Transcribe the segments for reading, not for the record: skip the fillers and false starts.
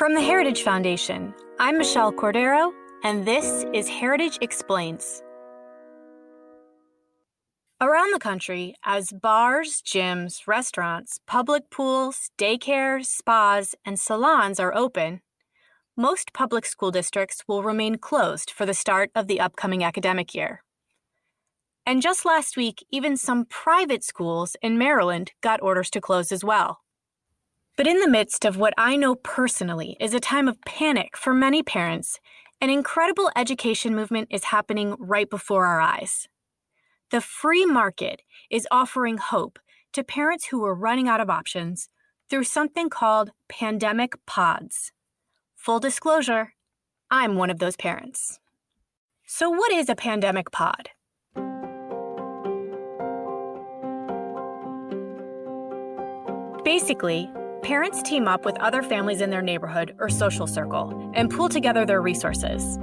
From the Heritage Foundation, I'm Michelle Cordero, and this is Heritage Explains. Around the country, as bars, gyms, restaurants, public pools, daycares, spas, and salons are open, most public school districts will remain closed for the start of the upcoming academic year. And just last week, even some private schools in Maryland got orders to close as well. But in the midst of what I know personally is a time of panic for many parents, an incredible education movement is happening right before our eyes. The free market is offering hope to parents who are running out of options through something called pandemic pods. Full disclosure, I'm one of those parents. So what is a pandemic pod? Basically, parents team up with other families in their neighborhood or social circle and pool together their resources.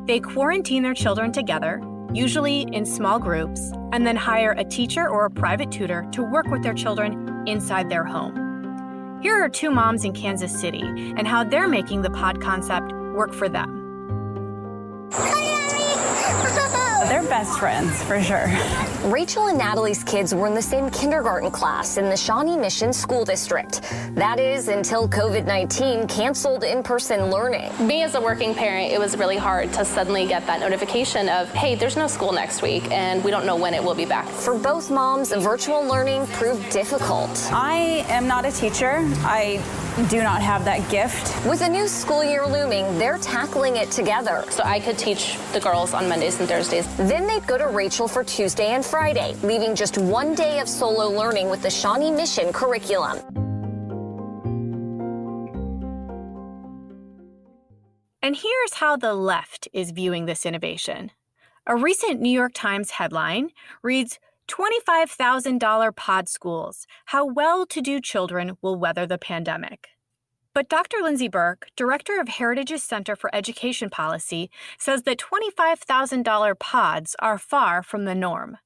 They quarantine their children together, usually in small groups, and then hire a teacher or a private tutor to work with their children inside their home. Here are two moms in Kansas City and how they're making the pod concept work for them. They're best friends, for sure. Rachel and Natalie's kids were in the same kindergarten class in the Shawnee Mission School District. That is until COVID-19 canceled in-person learning. Me as a working parent, it was really hard to suddenly get that notification of, hey, there's no school next week, and we don't know when it will be back. For both moms, virtual learning proved difficult. I am not a teacher. I do not have that gift. With a new school year looming, they're tackling it together. So I could teach the girls on Mondays and Thursdays. Then they'd go to Rachel for Tuesday and Friday, leaving just one day of solo learning with the Shawnee Mission curriculum. And here's how the left is viewing this innovation. A recent New York Times headline reads, $25,000 pod schools, how well-to-do children will weather the pandemic. But Dr. Lindsay Burke, director of Heritage's Center for Education Policy, says that $25,000 pods are far from the norm.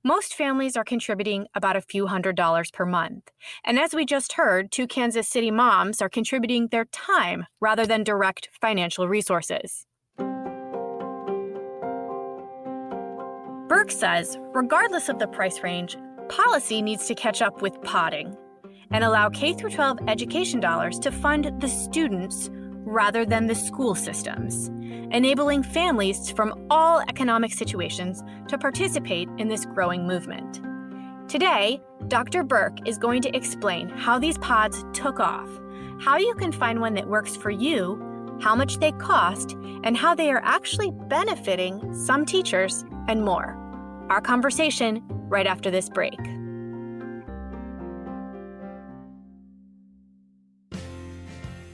Most families are contributing about a few $100s per month. And as we just heard, two Kansas City moms are contributing their time rather than direct financial resources. Burke says, regardless of the price range, policy needs to catch up with podding and allow K-12 education dollars to fund the students rather than the school systems, enabling families from all economic situations to participate in this growing movement. Today, Dr. Burke is going to explain how these pods took off, how you can find one that works for you, how much they cost, and how they are actually benefiting some teachers, and more. Our conversation right after this break.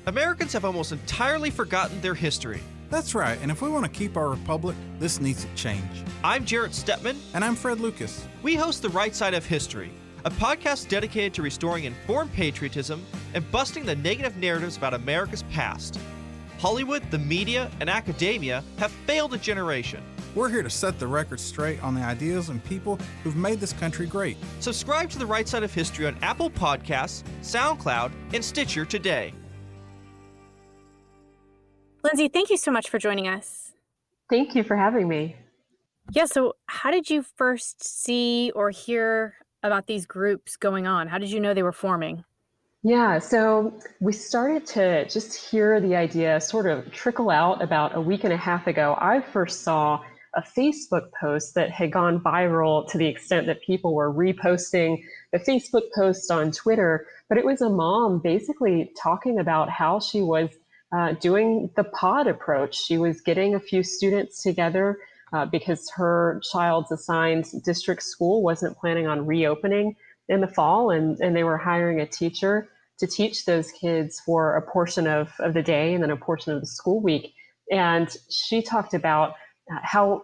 Americans have almost entirely forgotten their history. That's right, and if we want to keep our republic, this needs to change. I'm Jarrett Stepman. And I'm Fred Lucas. We host The Right Side of History, a podcast dedicated to restoring informed patriotism and busting the negative narratives about America's past. Hollywood, the media, and academia have failed a generation. We're here to set the record straight on the ideas and people who've made this country great. Subscribe to The Right Side of History on Apple Podcasts, SoundCloud, and Stitcher today. Lindsay, thank you so much for joining us. Thank you for having me. Yeah, so how did you first see or hear about these groups going on? How did you know they were forming? Yeah, so we started to just hear the idea sort of trickle out about a week and a half ago. I first saw a Facebook post that had gone viral to the extent that people were reposting the Facebook post on Twitter, but it was a mom basically talking about how she was doing the pod approach. She was getting a few students together because her child's assigned district school wasn't planning on reopening in the fall, and they were hiring a teacher to teach those kids for a portion of the day and then a portion of the school week. And she talked about how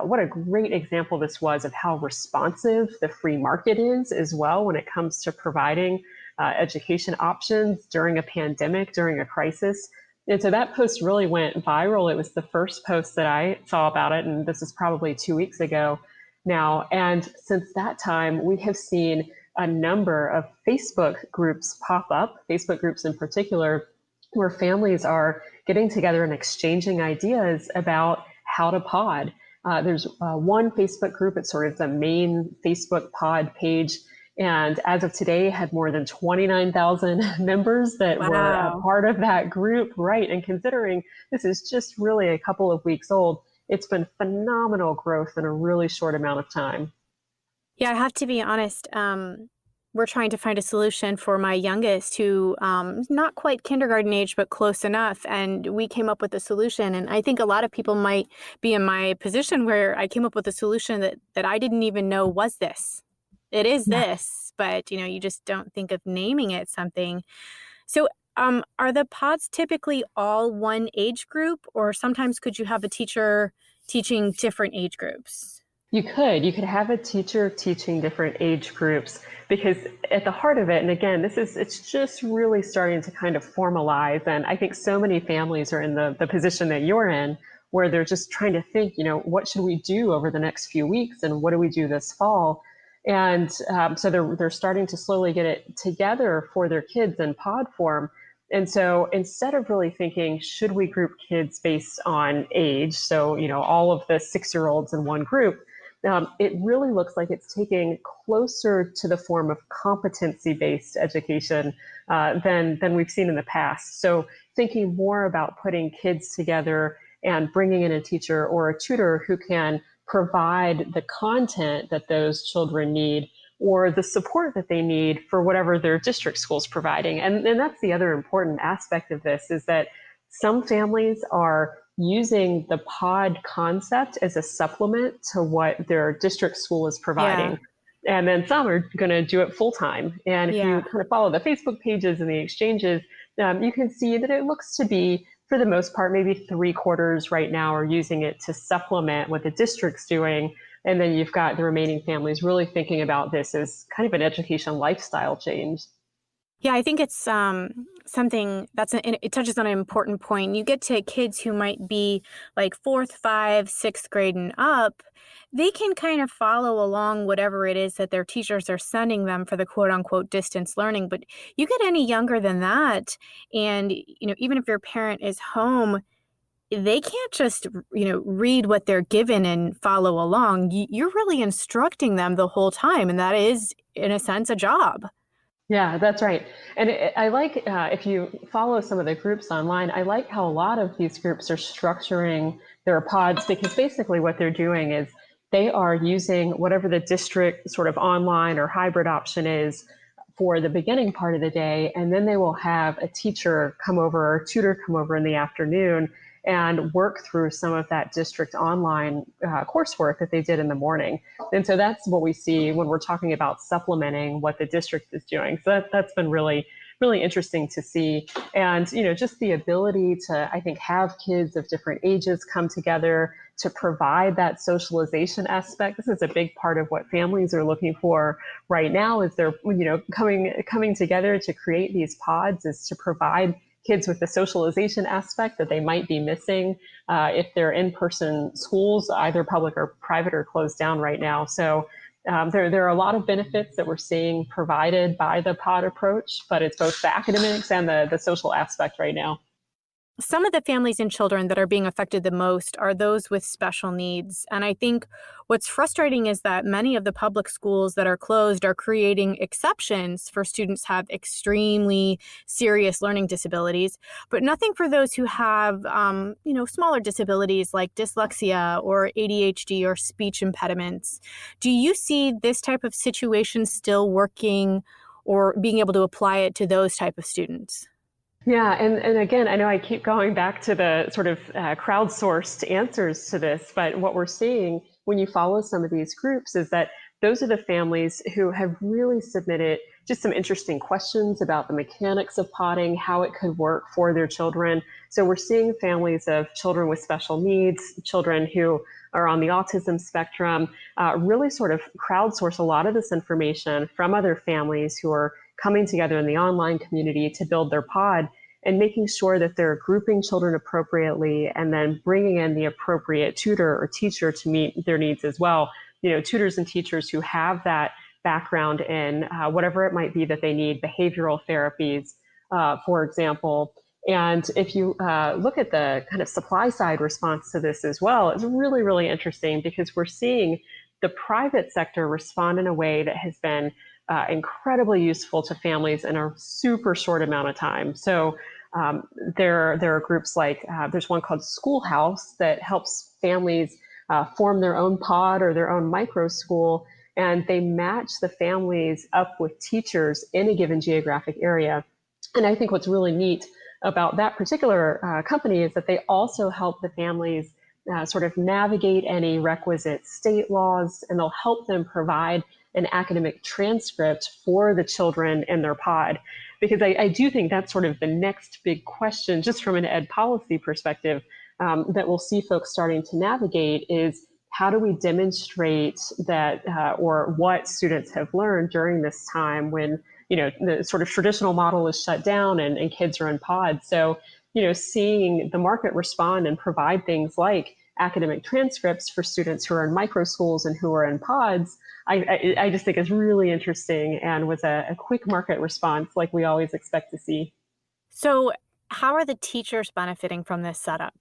what a great example this was of how responsive the free market is as well when it comes to providing education options during a pandemic, during a crisis. And so that post really went viral. It was the first post that I saw about it, and this is probably 2 weeks ago now. And since that time, we have seen a number of Facebook groups pop up, Facebook groups in particular, where families are getting together and exchanging ideas about how to pod. There's one Facebook group, it's sort of the main Facebook pod page. And as of today, had more than 29,000 members that were a Wow. part of that group, right? And considering this is just really a couple of weeks old, it's been phenomenal growth in a really short amount of time. Yeah, I have to be honest. We're trying to find a solution for my youngest who is not quite kindergarten age, but close enough. And we came up with a solution. And I think a lot of people might be in my position where I came up with a solution that I didn't even know was this. It is Yeah. this, but you just don't think of naming it something. So are the pods typically all one age group, or sometimes could you have a teacher teaching different age groups? You could have a teacher teaching different age groups, because at the heart of it, and again, it's just really starting to kind of formalize. And I think so many families are in the position that you're in, where they're just trying to think, what should we do over the next few weeks, and what do we do this fall? And so they're starting to slowly get it together for their kids in pod form. And so instead of really thinking, should we group kids based on age? So, all of the 6-year-olds in one group, it really looks like it's taking closer to the form of competency-based education than we've seen in the past. So thinking more about putting kids together and bringing in a teacher or a tutor who can provide the content that those children need, or the support that they need for whatever their district school is providing. And that's the other important aspect of this, is that some families are using the pod concept as a supplement to what their district school is Yeah, providing. And then some are going to do it full time. And if you yeah. kind of follow the Facebook pages and the exchanges, you can see that it looks to be, for the most part, maybe 3/4 right now are using it to supplement what the district's doing. And then you've got the remaining families really thinking about this as kind of an education lifestyle change. Yeah, I think it's something it touches on an important point. You get to kids who might be like fourth, 6th grade and up, they can kind of follow along whatever it is that their teachers are sending them for the quote unquote distance learning. But you get any younger than that, and even if your parent is home, they can't just read what they're given and follow along. You're really instructing them the whole time, and that is, in a sense, a job. Yeah, that's right. And I like, if you follow some of the groups online, I like how a lot of these groups are structuring their pods, because basically what they're doing is they are using whatever the district sort of online or hybrid option is for the beginning part of the day. And then they will have a teacher come over, or tutor come over in the afternoon and work through some of that district online coursework that they did in the morning. And so that's what we see when we're talking about supplementing what the district is doing. So that's been really, really interesting to see. And, just the ability to, I think, have kids of different ages come together to provide that socialization aspect. This is a big part of what families are looking for right now, is they're, coming together to create these pods, is to provide kids with the socialization aspect that they might be missing if they're in-person schools, either public or private, are closed down right now. So there are a lot of benefits that we're seeing provided by the pod approach, but it's both the academics and the social aspect right now. Some of the families and children that are being affected the most are those with special needs. And I think what's frustrating is that many of the public schools that are closed are creating exceptions for students who have extremely serious learning disabilities, but nothing for those who have, smaller disabilities like dyslexia or ADHD or speech impediments. Do you see this type of situation still working, or being able to apply it to those type of students? Yeah, and again, I know I keep going back to the sort of crowdsourced answers to this, but what we're seeing when you follow some of these groups is that those are the families who have really submitted just some interesting questions about the mechanics of potting, how it could work for their children. So we're seeing families of children with special needs, children who are on the autism spectrum, really sort of crowdsource a lot of this information from other families who are coming together in the online community to build their pod, and making sure that they're grouping children appropriately and then bringing in the appropriate tutor or teacher to meet their needs as well. Tutors and teachers who have that background in whatever it might be that they need, behavioral therapies, for example, And if you look at the kind of supply side response to this as well, it's really, really interesting because we're seeing the private sector respond in a way that has been incredibly useful to families in a super short amount of time. So there are groups like there's one called Schoolhouse that helps families form their own pod or their own micro school, and they match the families up with teachers in a given geographic area. And I think what's really neat about that particular company is that they also help the families sort of navigate any requisite state laws, and they'll help them provide an academic transcript for the children in their pod. Because I do think that's sort of the next big question, just from an ed policy perspective, that we'll see folks starting to navigate is how do we demonstrate that or what students have learned during this time when the sort of traditional model is shut down and kids are in pods. So, seeing the market respond and provide things like academic transcripts for students who are in micro schools and who are in pods, I just think is really interesting and was a quick market response like we always expect to see. So how are the teachers benefiting from this setup?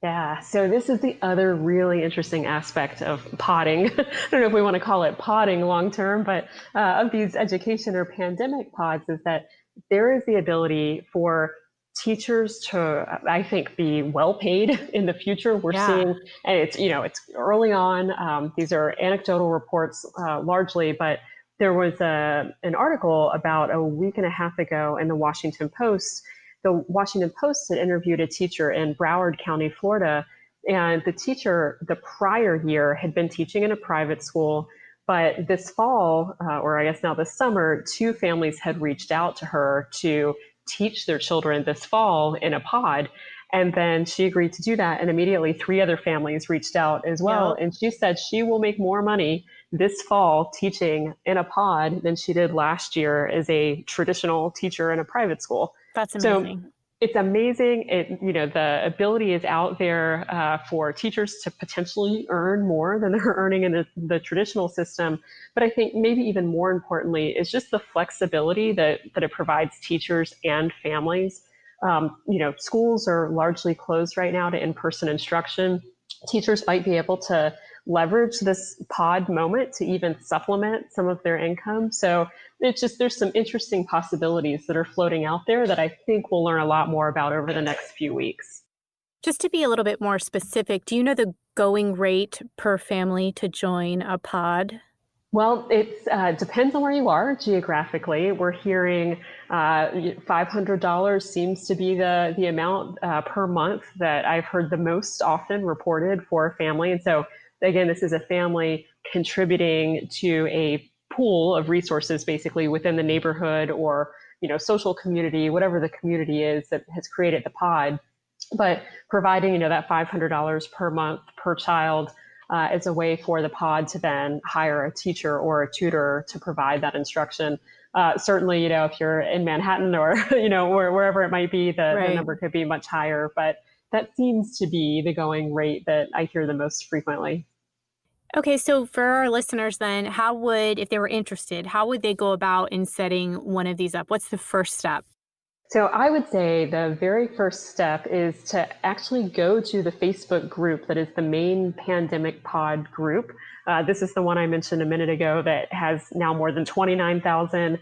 Yeah, so this is the other really interesting aspect of podding. I don't know if we want to call it podding long term, but of these education or pandemic pods is that there is the ability for teachers to, I think, be well paid in the future. We're seeing, and it's early on. These are anecdotal reports largely, but there was an article about a week and a half ago in the Washington Post. The Washington Post had interviewed a teacher in Broward County, Florida, and the teacher the prior year had been teaching in a private school. But this fall, or I guess now this summer, two families had reached out to her to teach their children this fall in a pod. And then she agreed to do that. And immediately three other families reached out as well. Yep. And she said she will make more money this fall teaching in a pod than she did last year as a traditional teacher in a private school. That's amazing. So it's amazing. The ability is out there for teachers to potentially earn more than they're earning in the traditional system. But I think maybe even more importantly is just the flexibility that it provides teachers and families. Schools are largely closed right now to in-person instruction. Teachers might be able to leverage this pod moment to even supplement some of their income. So there's some interesting possibilities that are floating out there that I think we'll learn a lot more about over the next few weeks. Just to be a little bit more specific, do you know the going rate per family to join a pod? Well, it depends on where you are geographically. We're hearing $500 seems to be the amount per month that I've heard the most often reported for a family. And so again, this is a family contributing to a pool of resources basically within the neighborhood or social community, whatever the community is that has created the pod. But providing that $500 per month per child as a way for the pod to then hire a teacher or a tutor to provide that instruction. Certainly, if you're in Manhattan or wherever it might be, the number could be much higher. But that seems to be the going rate that I hear the most frequently. Okay, so for our listeners then, if they were interested, how would they go about in setting one of these up? What's the first step? So I would say the very first step is to actually go to the Facebook group that is the main pandemic pod group. This is the one I mentioned a minute ago that has now more than 29,000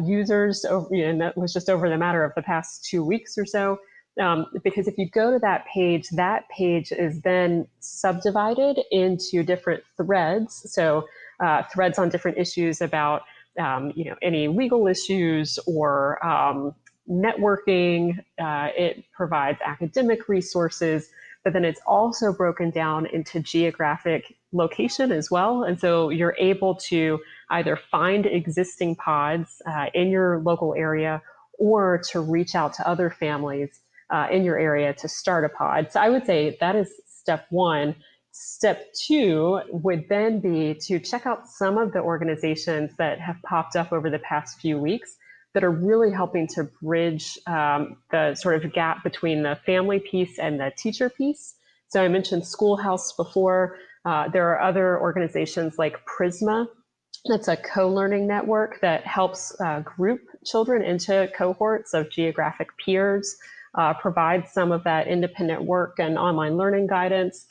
users, and that was just over the matter of the past 2 weeks or so. Because if you go to that page is then subdivided into different threads. So threads on different issues about, any legal issues or networking. It provides academic resources, but then it's also broken down into geographic location as well. And so you're able to either find existing pods in your local area or to reach out to other families in your area to start a pod. So I would say that is step one. Step two would then be to check out some of the organizations that have popped up over the past few weeks that are really helping to bridge the sort of gap between the family piece and the teacher piece. So I mentioned Schoolhouse before. There are other organizations like Prisma. That's a co-learning network that helps group children into cohorts of geographic peers. provides some of that independent work and online learning guidance.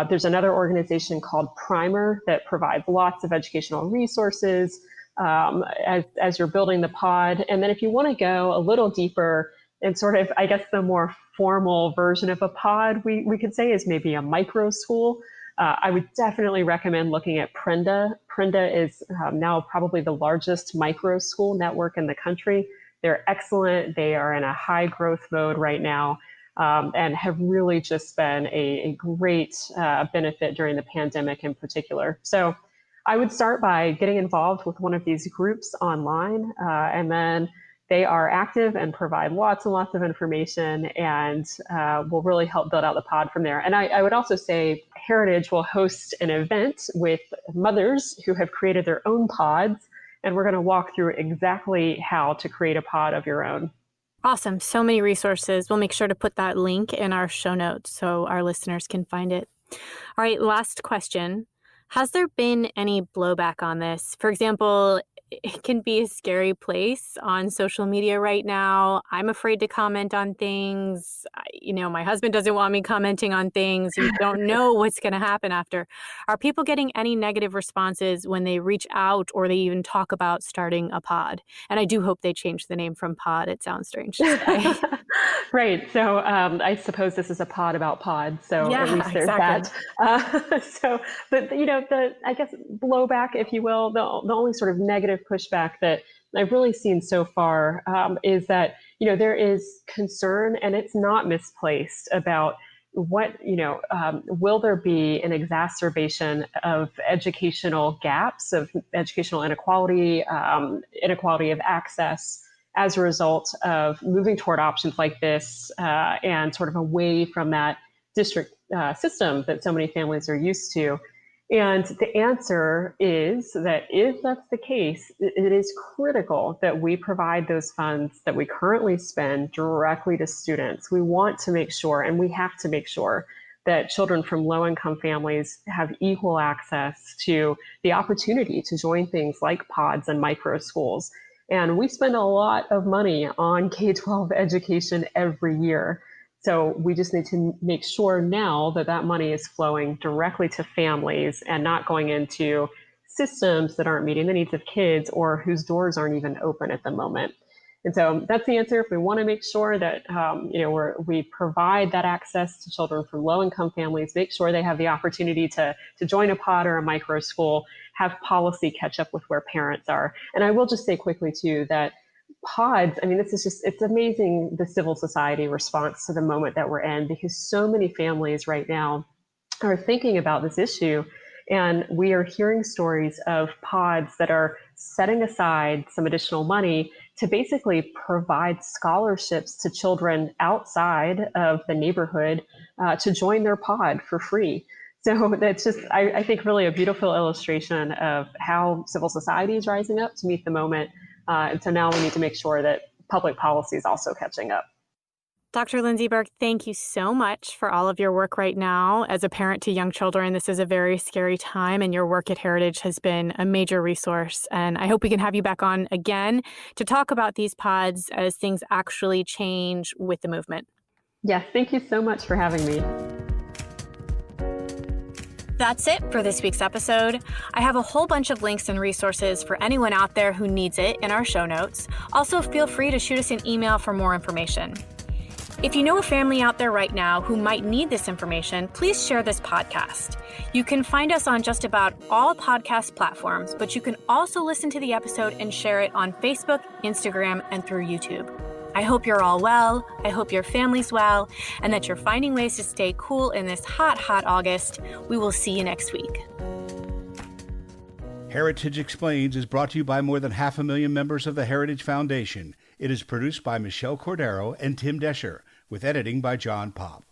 There's another organization called Primer that provides lots of educational resources as you're building the pod. And then if you want to go a little deeper and sort of, I guess, the more formal version of a pod, we could say is maybe a micro school. I would definitely recommend looking at Prenda. Prenda is now probably the largest micro school network in the country. They're excellent. They are in a high growth mode right now. And have really just been a great benefit during the pandemic in particular. So I would start by getting involved with one of these groups online, and then they are active and provide lots and lots of information and will really help build out the pod from there. And I would also say Heritage will host an event with mothers who have created their own pods, and we're going to walk through exactly how to create a pod of your own. Awesome. So many resources. We'll make sure to put that link in our show notes so our listeners can find it. All right, last question. Has there been any blowback on this? For example, it can be a scary place on social media right now. I'm afraid to comment on things. My husband doesn't want me commenting on things. You don't know what's going to happen after. Are people getting any negative responses when they reach out or they even talk about starting a pod? And I do hope they change the name from pod. It sounds strange to say. Right. So I suppose this is a pod about pods. So yeah, at least there's exactly. that. But I guess blowback, if you will, the only sort of negative pushback that I've really seen so far is that, there is concern, and it's not misplaced, about what, will there be an exacerbation of educational gaps, of educational inequality, inequality of access as a result of moving toward options like this and sort of away from that district system that so many families are used to. And the answer is that if that's the case, it is critical that we provide those funds that we currently spend directly to students. We want to make sure, and we have to make sure, that children from low-income families have equal access to the opportunity to join things like pods and micro schools. And we spend a lot of money on K-12 education every year. So we just need to make sure now that that money is flowing directly to families and not going into systems that aren't meeting the needs of kids or whose doors aren't even open at the moment. And so that's the answer. If we want to make sure that we provide that access to children from low-income families, make sure they have the opportunity to join a pod or a micro school, have policy catch up with where parents are. And I will just say quickly too that pods, it's amazing, the civil society response to the moment that we're in, because so many families right now are thinking about this issue. And we are hearing stories of pods that are setting aside some additional money to basically provide scholarships to children outside of the neighborhood to join their pod for free. So that's just, I think, really a beautiful illustration of how civil society is rising up to meet the moment. And so now we need to make sure that public policy is also catching up. Dr. Lindsay Burke, thank you so much for all of your work right now. As a parent to young children, this is a very scary time, and your work at Heritage has been a major resource. And I hope we can have you back on again to talk about these pods as things actually change with the movement. Yes, thank you so much for having me. That's it for this week's episode. I have a whole bunch of links and resources for anyone out there who needs it in our show notes. Also, feel free to shoot us an email for more information. If you know a family out there right now who might need this information, please share this podcast. You can find us on just about all podcast platforms, but you can also listen to the episode and share it on Facebook, Instagram, and through YouTube. I hope you're all well, I hope your family's well, and that you're finding ways to stay cool in this hot, hot August. We will see you next week. Heritage Explains is brought to you by more than 500,000 members of the Heritage Foundation. It is produced by Michelle Cordero and Tim Desher, with editing by John Popp.